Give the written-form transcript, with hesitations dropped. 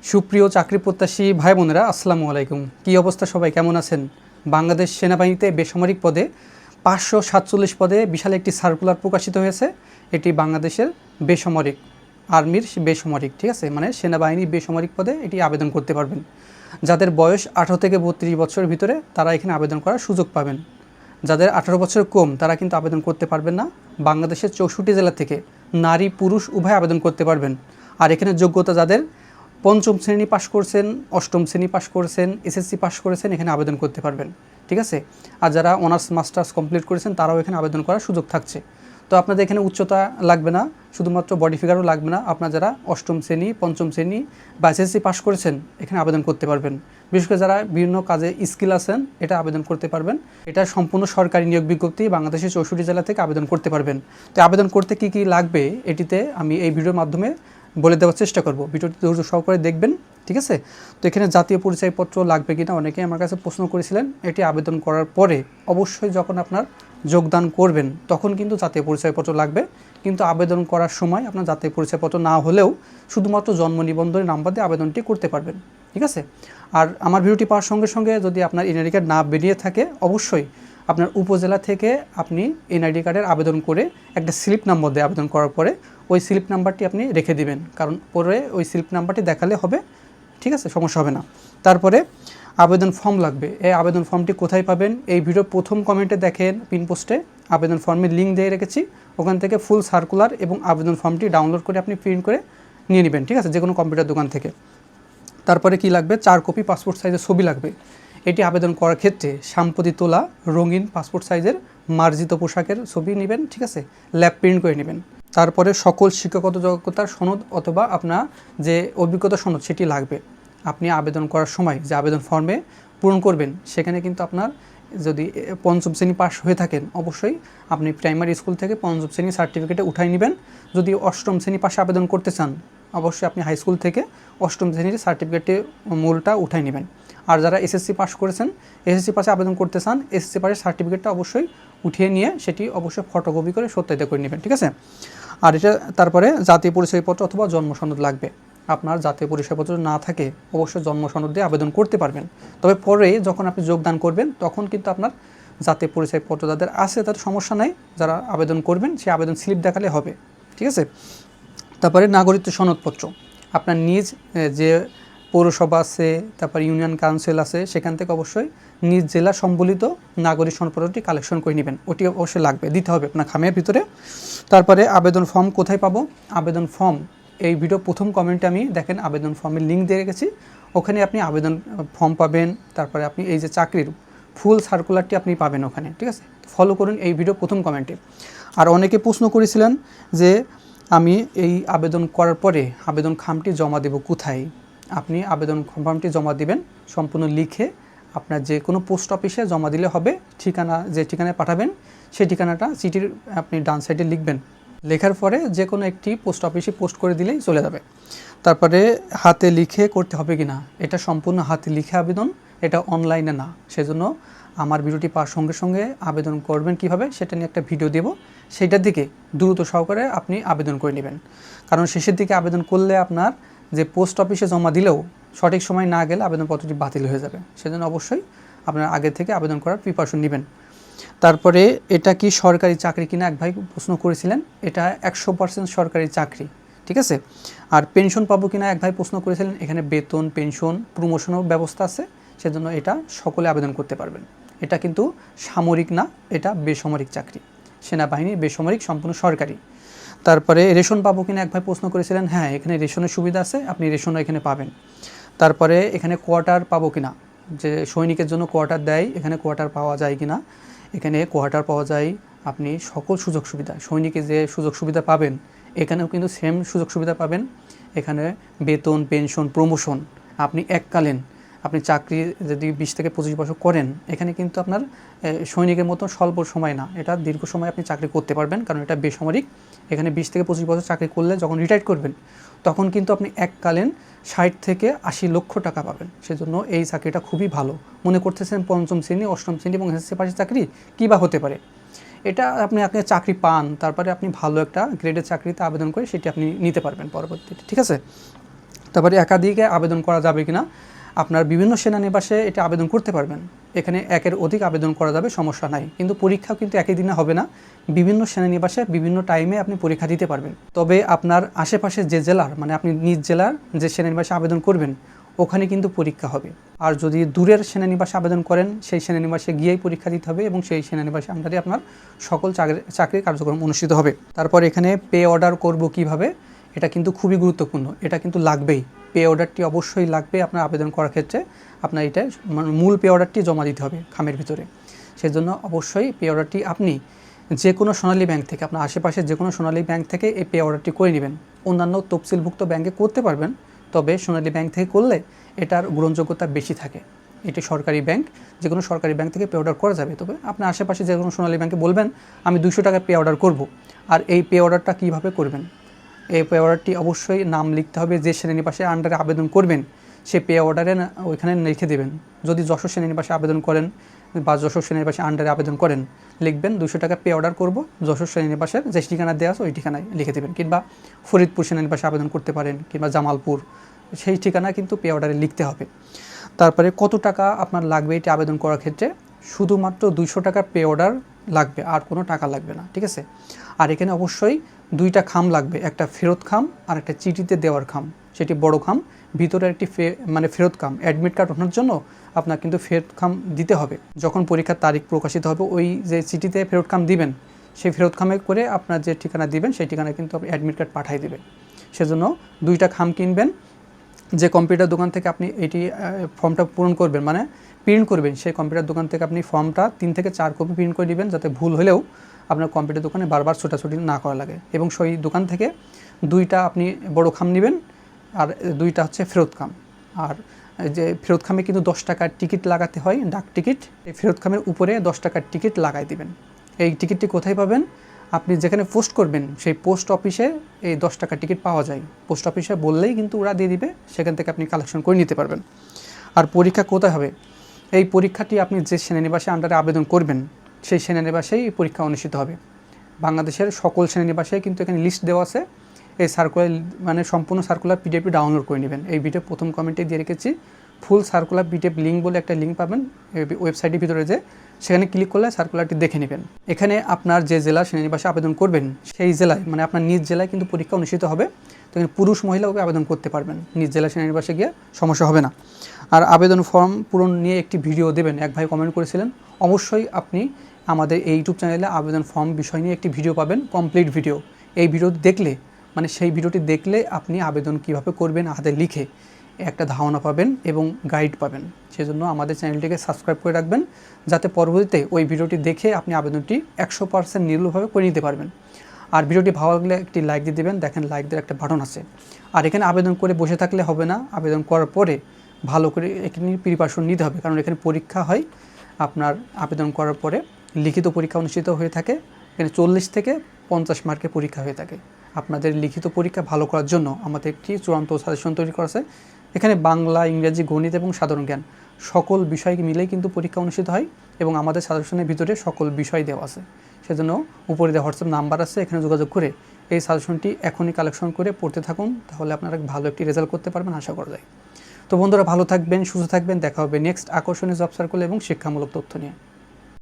সুপ্রিয় চাকরি প্রত্যাশী ভাই বোনেরা, আসসালামু আলাইকুম। কী অবস্থা, সবাই কেমন আছেন? বাংলাদেশ সেনাবাহিনীতে বেসামরিক পদে 547 পদে বিশাল একটি সার্কুলার প্রকাশিত হয়েছে। এটি বাংলাদেশের বেসামরিক আর্মির বেসামরিক, ঠিক আছে, মানে সেনাবাহিনী বেসামরিক পদে এটি আবেদন করতে পারবেন। যাদের বয়স 18 থেকে 32 বছরের ভিতরে তারা এখানে আবেদন করার সুযোগ পাবেন। যাদের 18 বছর কম তারা কিন্তু আবেদন করতে পারবেন না। বাংলাদেশের 64 জেলা থেকে নারী পুরুষ উভয় আবেদন করতে পারবেন। আর এখানে যোগ্যতা যাদের পঞ্চম শ্রেণী পাশ করছেন, অষ্টম শ্রেণী পাশ করেছেন, এসএসসি পাশ করেছেন, এখানে আবেদন করতে পারবেন, ঠিক আছে। আর যারা অনার্স মাস্টার্স কমপ্লিট করেছেন তারাও এখানে আবেদন করার সুযোগ থাকছে। তো আপনাদের এখানে উচ্চতা লাগবে না, শুধুমাত্র বডি ফিগারও লাগবে না। আপনারা যারা অষ্টম শ্রেণী, পঞ্চম শ্রেণী বা এসএসসি পাশ করেছেন এখানে আবেদন করতে পারবেন। বিশেষ করে যারা বিভিন্ন কাজে স্কিল আছেন এটা আবেদন করতে পারবেন। এটা সম্পূর্ণ সরকারি নিয়োগ বিজ্ঞপ্তি, বাংলাদেশের 64 জেলা থেকে আবেদন করতে পারবেন। তো আবেদন করতে কী কী লাগবে এটিতে আমি এই ভিডিওর মাধ্যমে বলে দেওয়ার চেষ্টা করব। ভিডিওটি ধৈর্য সহকারে দেখবেন, ঠিক আছে। তো এখানে জাতীয় পরিচয়পত্র লাগবে কিনা অনেকেই আমার কাছে প্রশ্ন করেছিলেন। এটি আবেদন করার পরে অবশ্যই যখন আপনার যোগদান করবেন তখন কিন্তু জাতীয় পরিচয়পত্র লাগবে। কিন্তু আবেদন করার সময় আপনার জাতীয় পরিচয়পত্র না হলেও শুধুমাত্র জন্ম নিবন্ধনের নাম্বার দিয়ে আবেদনটি করতে পারবেন, ঠিক আছে। আর আমার ভিডিওটি পাওয়ার সঙ্গে সঙ্গে যদি আপনার এনআইডি কার্ড না বেরিয়ে থাকে অবশ্যই আপনার উপজেলা থেকে আপনি এনআইডি কার্ডের আবেদন করে একটা স্লিপ নাম্বার দিয়ে আবেদন করার পরে ওই স্লিপ নাম্বারটি আপনি রেখে দিবেন, কারণ পরে ওই স্লিপ নাম্বারটি দেখালে হবে, ঠিক আছে, সমস্যা হবে না। তারপরে আবেদন ফর্ম লাগবে। এই আবেদন ফর্মটি কোথায় পাবেন? এই ভিডিওর প্রথম কমেন্টে দেখেন পিন পোস্টে আবেদন ফর্মের লিঙ্ক দিয়ে রেখেছি। ওখান থেকে ফুল সার্কুলার এবং আবেদন ফর্মটি ডাউনলোড করে আপনি প্রিন্ট করে নিয়ে নেবেন, ঠিক আছে, যে কোনো কম্পিউটার দোকান থেকে। তারপরে কি লাগবে? 4 কপি পাসপোর্ট সাইজের ছবি লাগবে। এটি আবেদন করার ক্ষেত্রে সাম্প্রতিক তোলা রঙিন পাসপোর্ট সাইজের মার্জিত পোশাকের ছবি নেবেন, ঠিক আছে, ল্যাব প্রিন্ট করে নেবেন। তারপরে সকল শিক্ষাগত যোগ্যতার সনদ অথবা আপনার যে অভিজ্ঞতা সনদ সেটি লাগবে। আপনি আবেদন করার সময় যে আবেদন ফর্মে পূরণ করবেন সেখানে কিন্তু আপনার যদি পঞ্চম শ্রেণী পাস হয়ে থাকেন অবশ্যই আপনি প্রাইমারি স্কুল থেকে পঞ্চম শ্রেণী সার্টিফিকেটে উঠাই নেবেন। যদি অষ্টম শ্রেণী পাশে আবেদন করতে চান অবশ্যই আপনি হাই স্কুল থেকে অষ্টম শ্রেণীর সার্টিফিকেটে মূলটা উঠাই নেবেন। আর যারা এসএসসি পাস করেছেন, এসএসসি পাশে আবেদন করতে চান, এসএসসি পাশের সার্টিফিকেটটা অবশ্যই উঠিয়ে নিয়ে সেটি অবশ্যই ফটোকপি করে সত্যায়িত করে নেবেন, ঠিক আছে। আর এটা তারপরে জাতীয় পরিচয়পত্র অথবা জন্ম সনদ লাগবে। আপনার জাতীয় পরিচয়পত্র না থাকে অবশ্যই জন্ম সনদ দিয়ে আবেদন করতে পারবেন। তবে পরে যখন আপনি যোগদান করবেন তখন কিন্তু আপনার জাতীয় পরিচয়পত্র যাদের আছে তাদের সমস্যা নাই, যারা আবেদন করবেন সেই আবেদন স্লিপ দেখালে হবে, ঠিক আছে। তারপরে নাগরিকত্ব সনদপত্র আপনার নিজ যে পৌরসভা আছে, তারপর ইউনিয়ন কাউন্সিল আছে, সেখান থেকে অবশ্যই নিজ জেলা সম্বলিত নাগরিক সনদপত্রটি কালেকশন করে নেবেন। ওটি অবশ্যই লাগবে, দিতে হবে আপনার খামের ভিতরে। তারপরে আবেদন ফর্ম কোথায় পাবো? আবেদন ফর্ম এই ভিডিও প্রথম কমেন্টে আমি দেখেন আবেদন ফর্মের লিঙ্ক দিয়ে রেখেছি, ওখানে আপনি আবেদন ফর্ম পাবেন। তারপরে আপনি এই যে চাকরির ফুল সার্কুলারটি আপনি পাবেন ওখানে, ঠিক আছে। ফলো করুন এই ভিডিও প্রথম কমেন্টে। আর অনেকে প্রশ্ন করেছিলেন যে আমি এই আবেদন করার পরে আবেদন খামটি জমা দেব কোথায়? আপনি আবেদন ফর্মটি জমা দিবেন সম্পূর্ণ লিখে আপনার যে কোনো পোস্ট অফিসে জমা দিলে হবে। ঠিকানা যে ঠিকানায় পাঠাবেন সেই ঠিকানাটা চিঠির আপনি ডান সাইডে লিখবেন। লেখার পরে যে কোনো একটি পোস্ট অফিসে পোস্ট করে দিলেই চলে যাবে। তারপরে হাতে লিখে করতে হবে কি না, এটা সম্পূর্ণ হাতে লিখে আবেদন, এটা অনলাইনে না। সেজন্য আমার ভিডিওটি পাওয়ার সঙ্গে সঙ্গে আবেদন করবেন কিভাবে সেটা নিয়ে একটা ভিডিও দেব, সেইটার দিকে দ্রুত সহকারে আপনি আবেদন করে নেবেন। কারণ শেষের দিকে আবেদন করলে আপনার যে পোস্ট অফিসে জমা দিলেও সঠিক সময় না গেলে আবেদনপত্রটি বাতিল হয়ে যাবে। সেজন্য অবশ্যই আপনার আগে থেকে আবেদন করার প্রিপারেশন নেবেন। তারপরে এটা কি সরকারি চাকরি কিনা এক ভাই প্রশ্ন করেছিলেন। এটা 100% সরকারি চাকরি, ঠিক আছে। আর পেনশন পাবো কিনা এক ভাই প্রশ্ন করেছিলেন। এখানে বেতন, পেনশন, প্রমোশনের ব্যবস্থা আছে, সেজন্য এটা সকলে আবেদন করতে পারবেন। এটা কিন্তু সামরিক না, এটা বেসামরিক চাকরি, সেনাবাহিনী বেসামরিক, সম্পূর্ণ সরকারি। তারপরে রেশন পাবো কিনা এক ভাই প্রশ্ন করেছিলেন। হ্যাঁ, এখানে রেশনের সুবিধা আছে, আপনি রেশনও এখানে পাবেন। তারপরে এখানে কোয়ার্টার পাবো কিনা, যে সৈনিকের জন্য কোয়ার্টার দেয়, এখানে কোয়ার্টার পাওয়া যায় কিনা। এখানে কোয়ার্টার পাওয়া যায়, আপনি সকল সুযোগ সুবিধা সৈনিকে যে সুযোগ সুবিধা পাবেন এখানেও কিন্তু সেম সুযোগ সুবিধা পাবেন। এখানে বেতন, পেনশন, প্রমোশন, আপনি এককালীন আপনি চাকরি যদি 20 থেকে 25 বছর করেন এখানে কিন্তু আপনার সৈনিকের মতো স্বল্প সময় না, এটা দীর্ঘ সময় আপনি চাকরি করতে পারবেন, কারণ এটা বেসামরিক। এখানে 20 থেকে 25 বছর চাকরি করলে যখন রিটায়ার করবেন তখন কিন্তু আপনি এককালীন 60 থেকে 80 লক্ষ টাকা পাবেন। সেজন্য এই চাকরিটা খুবই ভালো। মনে করতেছেন পঞ্চম শ্রেণী, অষ্টম শ্রেণী এবং এসএসসি পাশের চাকরি কী বা হতে পারে, এটা আপনি চাকরি পান, তারপরে আপনি ভালো একটা গ্রেডের চাকরিতে আবেদন করে সেটি আপনি নিতে পারবেন পরবর্তীতে, ঠিক আছে। তারপরে একাধিকে আবেদন করা যাবে কিনা, আপনার বিভিন্ন সেনানিবাসে এটা আবেদন করতে পারবেন। এখানে একের অধিক আবেদন করা যাবে, সমস্যা নাই। কিন্তু পরীক্ষাও কিন্তু একই দিনে হবে না, বিভিন্ন সেনানিবাসে বিভিন্ন টাইমে আপনি পরীক্ষা দিতে পারবেন। তবে আপনার আশেপাশে যে জেলার, মানে আপনি নিজ জেলার যে সেনানিবাসে আবেদন করবেন ওখানে কিন্তু পরীক্ষা হবে। আর যদি দূরের সেনানিবাসে আবেদন করেন সেই সেনানিবাসে গিয়েই পরীক্ষা দিতে হবে এবং সেই সেনানিবাসে আন্ডারে আপনার সকল চাকরির কার্যক্রম অনুষ্ঠিত হবে। তারপর এখানে পে অর্ডার করব কিভাবে, এটা কিন্তু খুবই গুরুত্বপূর্ণ, এটা কিন্তু লাগবেই। পে অর্ডারটি অবশ্যই লাগবে আপনার আবেদন করার ক্ষেত্রে। আপনার এটা মূল পে অর্ডারটি জমা দিতে হবে খামের ভিতরে। সেজন্য অবশ্যই পে অর্ডারটি আপনি যে কোনো সোনালী ব্যাংক থেকে, আপনার আশেপাশে যে কোনো সোনালী ব্যাংক থেকে এই পে অর্ডারটি করে নেবেন। অন্যান্য তফসিলভুক্ত ব্যাংকে করতে পারবেন, তবে সোনালী ব্যাংক থেকে করলে এটার গ্রহণযোগ্যতা বেশি থাকে। এটি সরকারি ব্যাংক, যে কোনো সরকারি ব্যাংক থেকে পে অর্ডার করা যাবে। তবে আপনার আশেপাশে যে কোনো সোনালী ব্যাংকে বলবেন আমি 200 টাকা পে অর্ডার করব। আর এই পে অর্ডারটা কীভাবে করবেন, এই পে অর্ডারটি অবশ্যই নাম লিখতে হবে, যে শ্রেণীনিবাসে আন্ডারে আবেদন করবেন সে পে অর্ডারে ওইখানে লিখে দেবেন। যদি যশোর শ্রেণীনিবাসে আবেদন করেন বা যশোর শ্রেণীনিবাসে আন্ডারে আবেদন করেন, লিখবেন 200 টাকা পে অর্ডার করব, যশোর শ্রেণীনিবাসের যে ঠিকানা দেওয়া আছে ওই ঠিকানায় লিখে দেবেন। কিংবা ফরিদপুর শ্রেণীনিবাসে আবেদন করতে পারেন, কিংবা জামালপুর, সেই ঠিকানা কিন্তু পে অর্ডারে লিখতে হবে। তারপরে কত টাকা আপনার লাগবে এটি আবেদন করার ক্ষেত্রে, শুধুমাত্র 200 টাকা পে অর্ডার লাগবে, আর কোনো টাকা লাগবে না, ঠিক আছে। আর এখানে অবশ্যই 2টা খাম লাগবে, একটা ফেরত খাম আর একটা চিঠিতে দেওয়ার খাম। সেটি বড় খাম, ভিতরে একটি ফেরত খাম। অ্যাডমিট কার্ড ওঠানোর জন্য আপনার কিন্তু ফেরত খাম দিতে হবে। যখন পরীক্ষার তারিখ প্রকাশিত হবে ওই যে চিঠিতে ফেরত খাম দিবেন, সেই ফেরত খামে করে আপনার যে ঠিকানা দিবেন সেই ঠিকানায় কিন্তু আপনি অ্যাডমিট কার্ড পাঠিয়ে দেবে। সেজন্য 2টা খাম কিনবেন। যে কম্পিউটার দোকান থেকে আপনি এটি ফর্মটা পূরণ করবেন, মানে প্রিন্ট করবেন, সেই কম্পিউটার দোকান থেকে আপনি ফর্মটা 3 থেকে 4 কপি প্রিন্ট করে নেবেন, যাতে ভুল হলেও আপনার কম্পিউটার দোকানে বারবার ছোটাছুটি না করা লাগে। এবং সেই দোকান থেকে 2টা আপনি বড় খাম নেবেন আর 2টা হচ্ছে ফেরত খাম। আর যে ফেরত খামে কিন্তু 10 টাকার টিকিট লাগাতে হয়, ডাক টিকিট। এই ফেরত খামের উপরে 10 টাকার টিকিট লাগাই দিবেন। এই টিকিটটি কোথায় পাবেন, আপনি যেখানে পোস্ট করবেন সেই পোস্ট অফিসে এই 10 টাকার টিকিট পাওয়া যায়। পোস্ট অফিসে বললেই কিন্তু ওরা দিয়ে দিবে, সেখান থেকে আপনি কালেকশন করে নিতে পারবেন। আর পরীক্ষা কোথায় হবে, এই পরীক্ষাটি আপনি যে সেনানিবাসে আন্ডারে আবেদন করবেন সেই সেনানিবাসেই এই পরীক্ষা অনুষ্ঠিত হবে। বাংলাদেশের সকল সেনানিবাসে কিন্তু এখানে লিস্ট দেওয়া আছে। এই সার্কুলার, মানে সম্পূর্ণ সার্কুলার পিডিএফটি ডাউনলোড করে নেবেন। এই ভিডিও প্রথম কমেন্টে দিয়ে রেখেছি, ফুল সার্কুলার পিডিএফ লিঙ্ক বলে একটা লিঙ্ক পাবেন ওয়েবসাইটের ভিতরে, যে সেখানে ক্লিক করলে সার্কুলারটি দেখে নেবেন। এখানে আপনার যে জেলা সেনানিবাসে আবেদন করবেন সেই জেলায়, মানে আপনার নিজ জেলায় কিন্তু পরীক্ষা অনুষ্ঠিত হবে। তো এখানে পুরুষ মহিলাও আবেদন করতে পারবেন, নিজ জেলা সেনানিবাসে গিয়ে সমস্যা হবে না। আর আবেদন ফর্ম পূরণ নিয়ে একটি ভিডিও দেবেন, এক ভাই কমেন্ট করেছিলেন। অবশ্যই আপনি আমাদের এই ইউটিউব চ্যানেলে আবেদন ফর্ম বিষয় নিয়ে একটি ভিডিও পাবেন, কমপ্লিট ভিডিও। এই ভিডিওটি দেখলে, মানে সেই ভিডিওটি দেখলে আপনি আবেদন কিভাবে করবেন হাতে লিখে একটা ধারণা পাবেন এবং গাইড পাবেন। সেজন্য আমাদের চ্যানেলটিকে সাবস্ক্রাইব করে রাখবেন, যাতে পরবর্তীতে ওই ভিডিওটি দেখে আপনি আবেদনটি 100% নির্ভুলভাবে করে নিতে পারবেন। আর ভিডিওটি ভালো লাগলে একটি লাইক দিয়ে দেবেন, দেখেন লাইক দেওয়ার একটা বাটন আছে। আর এখানে আবেদন করে বসে থাকলে হবে না, আবেদন করার পরে ভালো করে এখানে প্রিপারেশন নিতে হবে, কারণ এখানে পরীক্ষা হয়। আপনার আবেদন করার পরে লিখিত পরীক্ষা অনুষ্ঠিত হয়ে থাকে, এখানে 40 থেকে 50 মার্কের পরীক্ষা হয়ে থাকে। আপনাদের লিখিত পরীক্ষা ভালো করার জন্য আমাদের একটি চূড়ান্ত সাজেশন তৈরি করা আছে। এখানে বাংলা, ইংরেজি, গণিত এবং সাধারণ জ্ঞান সকল বিষয় মিলেই কিন্তু পরীক্ষা অনুষ্ঠিত হয় এবং আমাদের সাজেশনের ভিতরে সকল বিষয় দেওয়া আছে। সেজন্য উপরে দেওয়া হোয়াটসঅ্যাপ নাম্বার আছে, এখানে যোগাযোগ করে এই সাজেশনটি এখনই কালেকশন করে পড়তে থাকুন, তাহলে আপনারা ভালো একটি রেজাল্ট করতে পারবেন আশা করা যায়। তো বন্ধুরা, ভালো থাকবেন, সুস্থ থাকবেন, দেখা হবে নেক্সট আকর্ষণীয় জব সার্কেল এবং শিক্ষামূলক তথ্য নিয়ে।